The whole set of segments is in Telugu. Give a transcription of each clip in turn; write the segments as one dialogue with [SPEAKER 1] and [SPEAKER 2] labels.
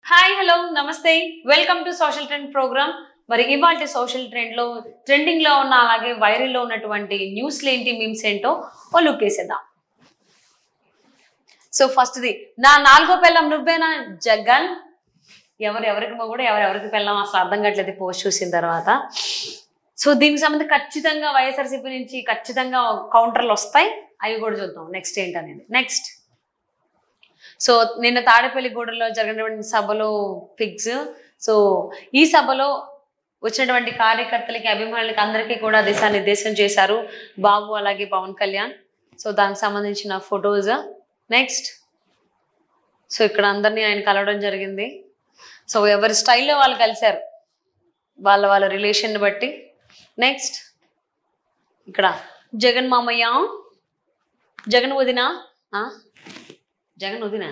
[SPEAKER 1] హాయ్ హలో నమస్తే welcome to social trend program. మరి ఇవాళ సోషల్ ట్రెండ్లో ట్రెండింగ్లో ఉన్న అలాగే వైరల్లో ఉన్నటువంటి న్యూస్లు ఏంటి, మీమ్స్ ఏంటో ఓ లుక్ వేసేద్దాం. సో ఫస్ట్ది, నా నాలుగో పెళ్ళం నువ్వేనా జగన్. ఎవరెవరికి మొగుడు ఎవరెవరికి పెళ్ళం అసలు అర్థం కావట్లేదు పోస్ట్ చూసిన తర్వాత. సో దీనికి సంబంధించి ఖచ్చితంగా వైఎస్ఆర్సీపీ నుంచి ఖచ్చితంగా కౌంటర్లు వస్తాయి, అవి కూడా చూద్దాం నెక్స్ట్ ఏంటనేది. నెక్స్ట్, సో నిన్న తాడేపల్లిగూడలో జరిగినటువంటి సభలో పిగ్స్. సో ఈ సభలో వచ్చినటువంటి కార్యకర్తలకి అభిమానులకి అందరికీ కూడా దిశానిర్దేశం చేశారు బాబు అలాగే పవన్ కళ్యాణ్. సో దానికి సంబంధించిన ఫొటోస్. నెక్స్ట్, సో ఇక్కడ అందరినీ ఆయన కలవడం జరిగింది. సో ఎవరి స్టైల్లో వాళ్ళు కలిశారు వాళ్ళ రిలేషన్ బట్టి. నెక్స్ట్, ఇక్కడ జగన్ మామయ్య, జగన్ వదిన, జగన్ వదిన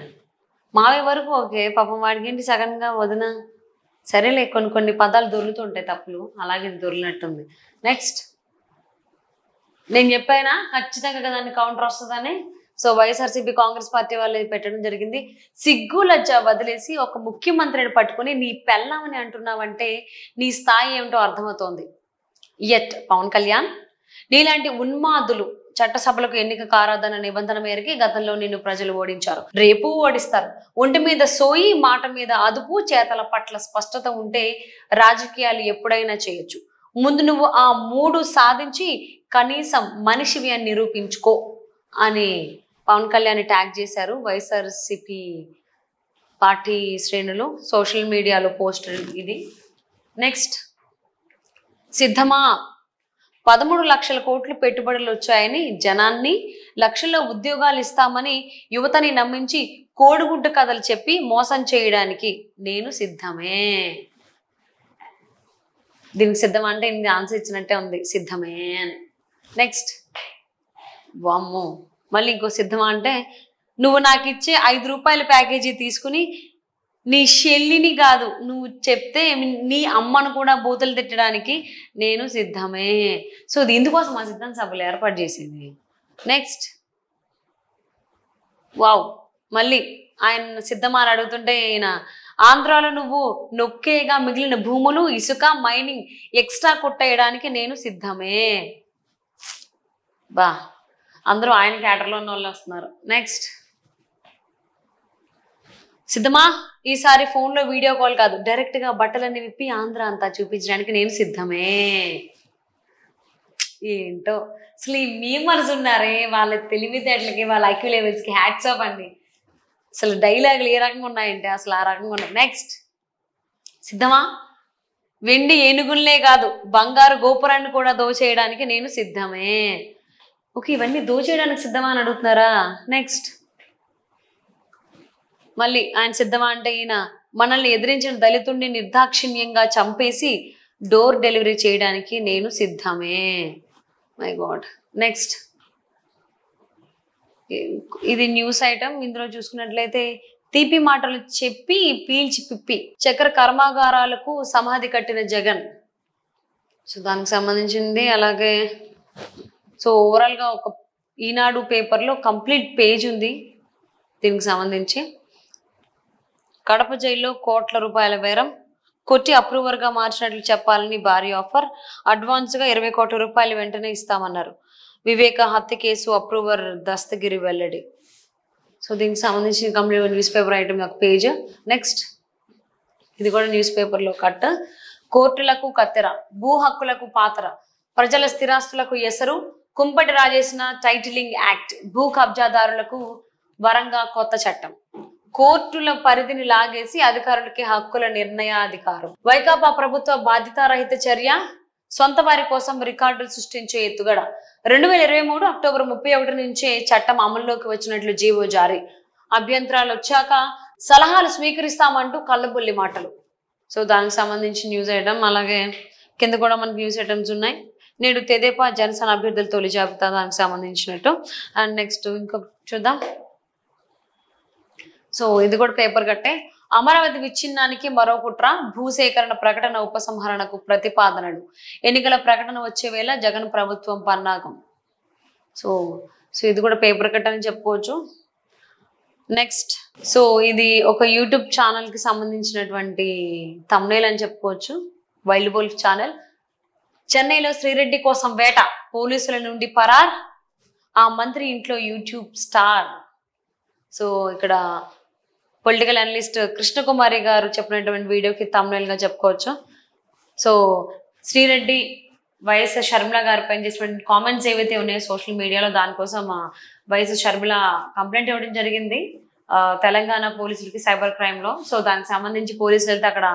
[SPEAKER 1] మావయ్య వరకు ఓకే, పాపం వాడికి ఏంటి సడన్గా వదిన. సరేలే, కొన్ని పదాలు దొరుకుతుంటాయి తప్పులు, అలాగే దొరికినట్టుంది. నెక్స్ట్, నేను చెప్పానా ఖచ్చితంగా దాన్ని కౌంటర్ వస్తుందని. సో వైఎస్ఆర్సీపీ కాంగ్రెస్ పార్టీ వాళ్ళు పెట్టడం జరిగింది. సిగ్గు లజ్జ వదిలేసి ఒక ముఖ్యమంత్రిని పట్టుకుని నీ పెళ్ళామని అంటున్నావంటే నీ స్థాయి ఏమిటో అర్థమవుతోంది. ఎట్ పవన్ కళ్యాణ్, నీలాంటి ఉన్మాదులు చట్టసభలకు ఎన్నిక కారాదన్న నిబంధన మేరకి గతంలో నిన్ను ప్రజలు ఓడించారు, రేపు ఓడిస్తారు. ఒంటి మీద సోయి, మాట మీద అదుపు, చేతల పట్ల స్పష్టత ఉంటే రాజకీయాలు ఎప్పుడైనా చేయొచ్చు. ముందు నువ్వు ఆ 3 సాధించి కనీసం మనిషివి అని నిరూపించుకో అని పవన్ కళ్యాణ్ ట్యాగ్ చేశారు వైఎస్ఆర్సీపీ పార్టీ శ్రేణులు సోషల్ మీడియాలో పోస్టర్ ఇది. నెక్స్ట్, సిద్ధమా 13 లక్షల కోట్లు పెట్టుబడులు వచ్చాయని జనాన్ని లక్షల్లో ఉద్యోగాలు ఇస్తామని యువతని నమ్మించి కోడిగుడ్డు కథలు చెప్పి మోసం చేయడానికి నేను సిద్ధమే. దీనికి సిద్ధమా అంటే ఇది ఆన్సర్ ఇచ్చినట్టే ఉంది, సిద్ధమే అని. నెక్స్ట్, వామ్మో, మళ్ళీ ఇంకో సిద్ధమా అంటే నువ్వు నాకు ఇచ్చే 5 రూపాయల ప్యాకేజీ తీసుకుని నీ షెల్లిని కాదు నువ్వు చెప్తే నీ అమ్మను కూడా బూతులు తిట్టడానికి నేను సిద్ధమే. సో ఇందుకోసం ఆ సిద్ధాంత సభలు ఏర్పాటు చేసింది. నెక్స్ట్, వావ్, మళ్ళీ ఆయన సిద్ధమా అని అడుగుతుంటే ఈయన ఆంధ్రాలో నువ్వు నొక్కేగా మిగిలిన భూములు, ఇసుక, మైనింగ్ ఎక్స్ట్రా కొట్టేయడానికి నేను సిద్ధమే. బా, అందరూ ఆయన క్యాటర్లో ఉన్న వాళ్ళు వస్తున్నారు. నెక్స్ట్, సిద్ధమా ఈసారి ఫోన్లో వీడియో కాల్ కాదు డైరెక్ట్గా బట్టలన్నీ విప్పి ఆంధ్ర అంతా చూపించడానికి నేను సిద్ధమే. ఏంటో అసలు ఈ మీమర్స్ ఉన్నారే, వాళ్ళ తెలివితేటలకి వాళ్ళ ఐక్యూ లెవెల్స్కి హ్యాట్స్ ఆఫ్ అండి. అసలు డైలాగులు ఏ రకంగా ఉన్నాయంటే అసలు ఆ రకంగా ఉన్నాయి. నెక్స్ట్, సిద్ధమా వెండి ఏనుగుల్నే కాదు బంగారు గోపురాన్ని కూడా దోచేయడానికి నేను సిద్ధమే. ఓకే, ఇవన్నీ దోచేయడానికి సిద్ధమా అని అడుగుతున్నారా. నెక్స్ట్, మళ్ళీ ఆయన సిద్ధమా అంటే ఈయన మనల్ని ఎదిరించిన దళితుడిని నిర్దాక్షిణ్యంగా చంపేసి డోర్ డెలివరీ చేయడానికి నేను సిద్ధమే. My God. నెక్స్ట్, ఇది న్యూస్ ఐటమ్. ఇందులో చూసుకున్నట్లయితే తీపి మాటలు చెప్పి పీల్చి పిప్పి చక్కెర కర్మాగారాలకు సమాధి కట్టిన జగన్. సో దానికి సంబంధించింది. అలాగే సో ఓవరాల్గా ఒక ఈనాడు పేపర్లో కంప్లీట్ పేజ్ ఉంది దీనికి సంబంధించి. కడప జైల్లో కోట్ల రూపాయల బేరం కొట్టి అప్రూవర్గా మార్చినట్లు చెప్పాలని భారీ ఆఫర్, అడ్వాన్స్గా 20 కోట్ల రూపాయలు వెంటనే ఇస్తామన్నారు. వివేక హత్య కేసు అప్రూవర్ దస్తగిరి వెల్లడి. సో దీనికి సంబంధించిన కంప్లీట్ న్యూస్ పేపర్ ఐటమ్ ఒక పేజ్. నెక్స్ట్, ఇది కూడా న్యూస్ పేపర్లో కట్. కోర్టులకు కత్తెర, భూ హక్కులకు పాత్ర, ప్రజల స్థిరాస్తులకు ఎసరు, కుంపటి రాజేసిన టైటిలింగ్ యాక్ట్, భూ కబ్జాదారులకు వరంగా కొత్త చట్టం, కోర్టుల పరిధిని లాగేసి అధికారులకి హక్కుల నిర్ణయాధికారం, వైకాపా ప్రభుత్వ బాధ్యతారహిత చర్య, సొంత వారి కోసం రికార్డులు సృష్టించే ఎత్తుగడ, 2023 అక్టోబర్ 31 నుంచే చట్టం అమల్లోకి వచ్చినట్లు జీవో జారీ, అభ్యంతరాలు వచ్చాక సలహాలు స్వీకరిస్తామంటూ కళ్ళబుల్లి మాటలు. సో దానికి సంబంధించి న్యూస్ ఐటమ్. అలాగే కింద కూడా మనకి న్యూస్ ఐటమ్స్ ఉన్నాయి. నేడు తెదేపా జనసేన అభ్యర్థుల తొలి జాబితా దానికి సంబంధించినట్టు. అండ్ నెక్స్ట్ ఇంకొక చూద్దాం. సో ఇది కూడా పేపర్ కట్టే. అమరావతి విచ్ఛిన్నానికి మరో కుట్ర, భూసేకరణ ప్రకటన ఉపసంహరణకు ప్రతిపాదనలు, ఎన్నికల ప్రకటన వచ్చే వేళ జగన్ ప్రభుత్వం పన్నాగం. సో ఇది కూడా పేపర్ కట్ అని చెప్పుకోవచ్చు. నెక్స్ట్ సో ఇది ఒక యూట్యూబ్ ఛానల్ కి సంబంధించినటువంటి థంబ్నెయిల్ అని చెప్పుకోవచ్చు. Wild wolf channel. చెన్నైలో శ్రీరెడ్డి కోసం వేట, పోలీసుల నుండి పరార్, ఆ మంత్రి ఇంట్లో యూట్యూబ్ స్టార్. సో ఇక్కడ పొలిటికల్ అనలిస్ట్ కృష్ణకుమారి గారు చెప్పినటువంటి వీడియోకి థంబ్నెయిల్ గా చెప్పుకోవచ్చు. సో శ్రీరెడ్డి వైఎస్ షర్మిల గారి పైన చేసినటువంటి కామెంట్స్ ఏవైతే ఉన్నాయో సోషల్ మీడియాలో, దానికోసం వైఎస్ షర్మిల కంప్లైంట్ ఇవ్వడం జరిగింది తెలంగాణ పోలీసులకి సైబర్ క్రైమ్ లో. సో దానికి సంబంధించి పోలీసులు వెళ్తే అక్కడ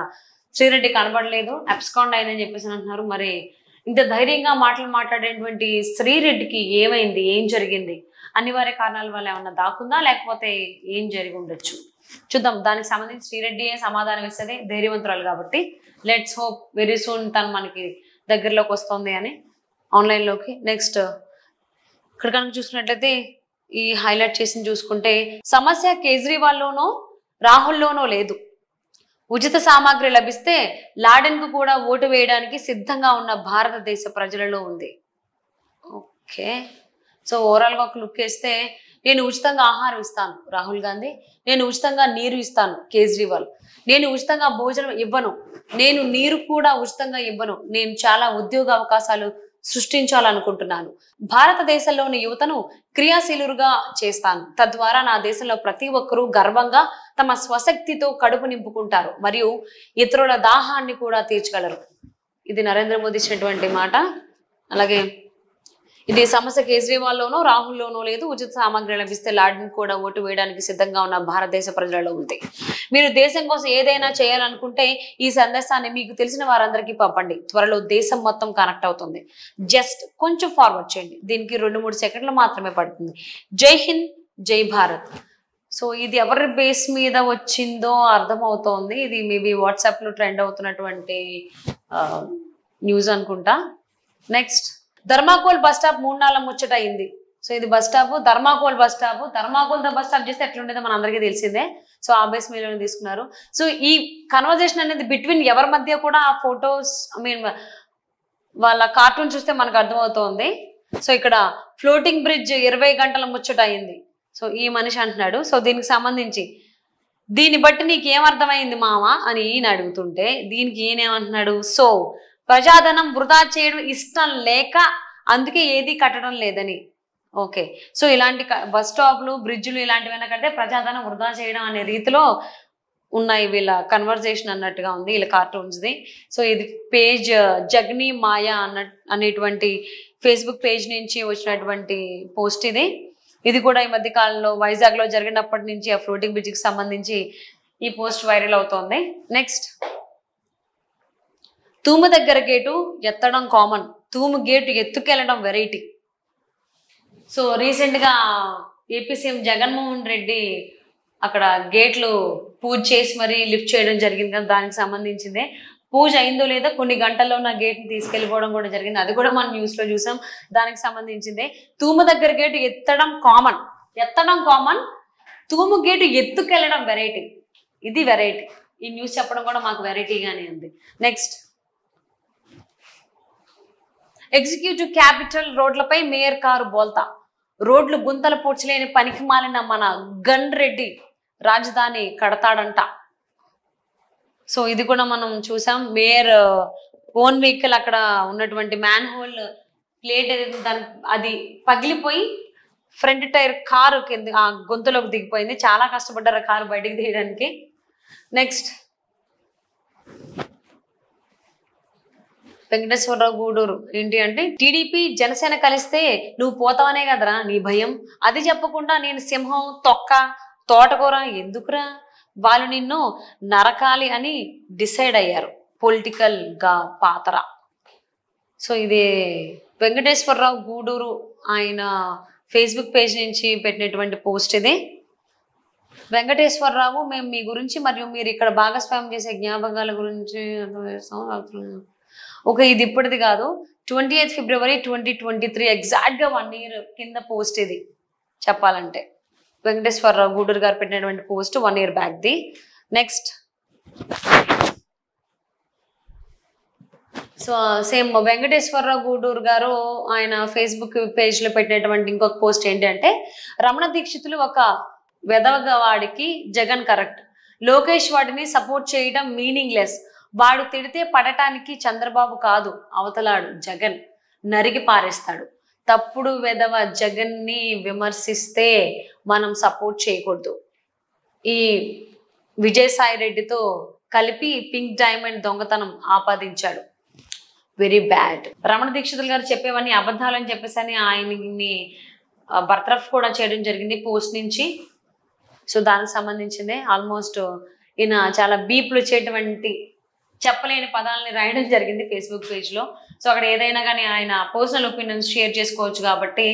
[SPEAKER 1] శ్రీరెడ్డి కనబడలేదు, అబ్స్కాండ్ అయిందని చెప్పేసి అంటున్నారు. మరి ఇంత ధైర్యంగా మాట్లాడేటువంటి శ్రీరెడ్డికి ఏమైంది, ఏం జరిగింది? అనివార్య కారణాల వల్ల ఏమన్నా దాక్కుందా, లేకపోతే ఏం జరిగి ఉండొచ్చు చూద్దాం. దానికి సంబంధించి శ్రీరెడ్డి సమాధానం ఇస్తుంది, ధైర్యవంతురాలు కాబట్టి. లెట్స్ హోప్ వెరీ సూన్ తను మనకి దగ్గరలోకి వస్తుంది అని ఆన్లైన్లోకి. నెక్స్ట్ ఇక్కడ కనుక చూసుకున్నట్లయితే ఈ హైలైట్ చేసి చూసుకుంటే, సమస్య కేజ్రీవాల్లోనో రాహుల్లోనో లేదు, ఉచిత సామాగ్రి లభిస్తే లాడెన్ కు కూడా ఓటు వేయడానికి సిద్ధంగా ఉన్న భారతదేశ ప్రజలలో ఉంది. ఓకే, సో ఓవరాల్ గా ఒక లుక్ వేస్తే, నేను ఉచితంగా ఆహారం ఇస్తాను రాహుల్ గాంధీ, నేను ఉచితంగా నీరు ఇస్తాను కేజ్రీవాల్, నేను ఉచితంగా భోజనం ఇవ్వను, నేను నీరు కూడా ఉచితంగా ఇవ్వను, నేను చాలా ఉద్యోగ అవకాశాలు సృష్టించాలనుకుంటున్నాను, భారతదేశంలోని యువతను క్రియాశీలుగా చేస్తాను, తద్వారా నా దేశంలో ప్రతి ఒక్కరూ గర్వంగా తమ స్వశక్తితో కడుపు నింపుకుంటారు మరియు ఇతరుల దాహాన్ని కూడా తీర్చగలరు. ఇది నరేంద్ర మోదీ ఇచ్చినటువంటి మాట. అలాగే ఇది సమస్య కేజ్రీవాల్లోనో రాహుల్లోనో లేదు, ఉచిత సామాగ్రి లభిస్తే లాడెన్ కూడా ఓటు వేయడానికి సిద్ధంగా ఉన్న భారతదేశ ప్రజలలో ఉంది. మీరు దేశం కోసం ఏదైనా చేయాలనుకుంటే ఈ సందేశాన్ని మీకు తెలిసిన వారందరికీ పంపండి. త్వరలో దేశం మొత్తం కనెక్ట్ అవుతుంది. జస్ట్ కొంచెం ఫార్వర్డ్ చేయండి. దీనికి 2-3 సెకండ్లు మాత్రమే పడుతుంది. జై హింద్, జై భారత్. సో ఇది ఎవరి బేస్ మీద వచ్చిందో అర్థమవుతోంది. ఇది మేబీ వాట్సాప్ లో ట్రెండ్ అవుతున్నటువంటి న్యూస్ అనుకుంటా. నెక్స్ట్, ధర్మాకోల్ బస్ స్టాప్ 3 నాళ్ళ ముచ్చట అయింది. సో ఇది bus stop, thermocol bus stop. Thermocol bus stop చేస్తే ఎట్లుండేదో మన అందరికీ తెలిసిందే. సో ఆ బేస్ మీద తీసుకున్నారు. సో ఈ కన్వర్జేషన్ అనేది బిట్వీన్ ఎవరి మధ్య కూడా ఆ ఫొటోస్, వాళ్ళ కార్టూన్ చూస్తే మనకు అర్థమవుతోంది. సో ఇక్కడ ఫ్లోటింగ్ బ్రిడ్జ్ 20 గంటల ముచ్చట అయింది. సో ఈ మనిషి అంటున్నాడు. సో దీనికి సంబంధించి, దీన్ని బట్టి నీకేమర్థమైంది మామ అని ఈయన అడుగుతుంటే, దీనికి ఈయనేమంటున్నాడు, సో ప్రజాధనం వృధా చేయడం ఇష్టం లేక అందుకే ఏది కట్టడం లేదని. ఓకే, సో ఇలాంటి బస్ స్టాప్లు, బ్రిడ్జ్లు ఇలాంటివైనా కడితే ప్రజాధనం వృధా చేయడం అనే రీతిలో ఉన్నాయి వీళ్ళ కన్వర్జేషన్ అన్నట్టుగా ఉంది వీళ్ళ కార్టూన్స్ది. సో ఇది పేజ్ జగ్ని మాయా అనేటువంటి ఫేస్బుక్ పేజ్ నుంచి వచ్చినటువంటి పోస్ట్ ఇది. ఇది కూడా ఈ మధ్య కాలంలో వైజాగ్ లో జరిగినప్పటి నుంచి ఆ ఫ్లోటింగ్ బ్రిడ్జ్ కి సంబంధించి ఈ పోస్ట్ వైరల్ అవుతోంది. నెక్స్ట్, తూము దగ్గర గేటు ఎత్తడం కామన్, తూము గేటు ఎత్తుకెళ్ళడం వెరైటీ. సో రీసెంట్ గా ఏపీ సీఎం జగన్మోహన్ రెడ్డి అక్కడ గేట్లు పూజ చేసి మరీ లిఫ్ట్ చేయడం జరిగింది కదా, దానికి సంబంధించిందే. పూజ అయిందో లేదో కొన్ని గంటల్లో నా గేట్ని తీసుకెళ్ళిపోవడం కూడా జరిగింది, అది కూడా మనం న్యూస్ లో చూసాం. దానికి సంబంధించిందే. తూము దగ్గర గేటు ఎత్తడం కామన్, తూము గేటు ఎత్తుకెళ్ళడం వెరైటీ. ఇది వెరైటీ. ఈ న్యూస్ చెప్పడం కూడా మాకు వెరైటీగానే ఉంది. నెక్స్ట్, ఎగ్జిక్యూటివ్ క్యాపిటల్ రోడ్లపై మేయర్ కారు బోల్తా, రోడ్లు గుంతలు పూడ్చలేని పనికి మాలిన మన గన్ రెడ్డి రాజధాని కడతాడంట. సో ఇది కూడా మనం చూసాం. మేయర్ ఓన్ వెహికల్ అక్కడ ఉన్నటువంటి మ్యాన్ హోల్ ప్లేట్ దాని అది పగిలిపోయి ఫ్రంట్ టైర్ కారు కింద ఆ గొంతులోకి దిగిపోయింది. చాలా కష్టపడ్డారు కారు బయటికి తీయడానికి. నెక్స్ట్, వెంకటేశ్వరరావు గూడూరు ఏంటి అంటే, టీడీపీ జనసేన కలిస్తే నువ్వు పోతావనే కదరా నీ భయం, అది చెప్పకుండా నేను సింహం తొక్క తోటకూర ఎందుకురా, వాళ్ళు నిన్ను నరకాలి అని డిసైడ్ అయ్యారు పొలిటికల్ గా పాత్ర. సో ఇది వెంకటేశ్వరరావు గూడూరు ఆయన ఫేస్బుక్ పేజ్ నుంచి పెట్టినటువంటి పోస్ట్ ఇది. వెంకటేశ్వరరావు, మేము మీ గురించి మరియు మీరు ఇక్కడ భాగస్వామ్యం చేసే జ్ఞాపకాల గురించి ఓకే, ఇది ఇప్పటిది కాదు, 28 ఫిబ్రవరి 2023 ఎగ్జాక్ట్ గా 1 year కింద పోస్ట్ ఇది చెప్పాలంటే. వెంకటేశ్వరరావు గూడూరు గారు పెట్టినటువంటి పోస్ట్ 1 year బ్యాక్ ది. Next, so same Venkateswararao Guduru గారు ఆయన ఫేస్బుక్ పేజ్ లో పెట్టినటువంటి ఇంకొక పోస్ట్ ఏంటి అంటే, రమణ దీక్షితులు ఒక వెదవగవాడికి జగన్ కరెక్ట్. లోకేష్ వాడిని సపోర్ట్ చేయడం మీనింగ్లెస్. వాడు తిడితే పడటానికి చంద్రబాబు కాదు అవతలాడు జగన్ నరికి పారేస్తాడు. తప్పుడు వెదవ జగన్ని విమర్శిస్తే మనం సపోర్ట్ చేయకూడదు. ఈ విజయసాయి రెడ్డితో కలిపి పింక్ డైమండ్ దొంగతనం ఆపాదించాడు. Very bad. రమణ దీక్షితులు గారు చెప్పేవన్నీ అబద్ధాలని చెప్పేసి ఆయన్ని బర్తరఫ్ కూడా చేయడం జరిగింది పోస్ట్ నుంచి. సో దానికి సంబంధించిందే ఆల్మోస్ట్ ఈయన చాలా బీప్లు చేయటువంటి చెప్పలేని పదాలని రాయడం జరిగింది ఫేస్బుక్ పేజ్లో. సో అక్కడ ఏదైనా కానీ ఆయన పర్సనల్ ఒపీనియన్స్ షేర్ చేసుకోవచ్చు కాబట్టి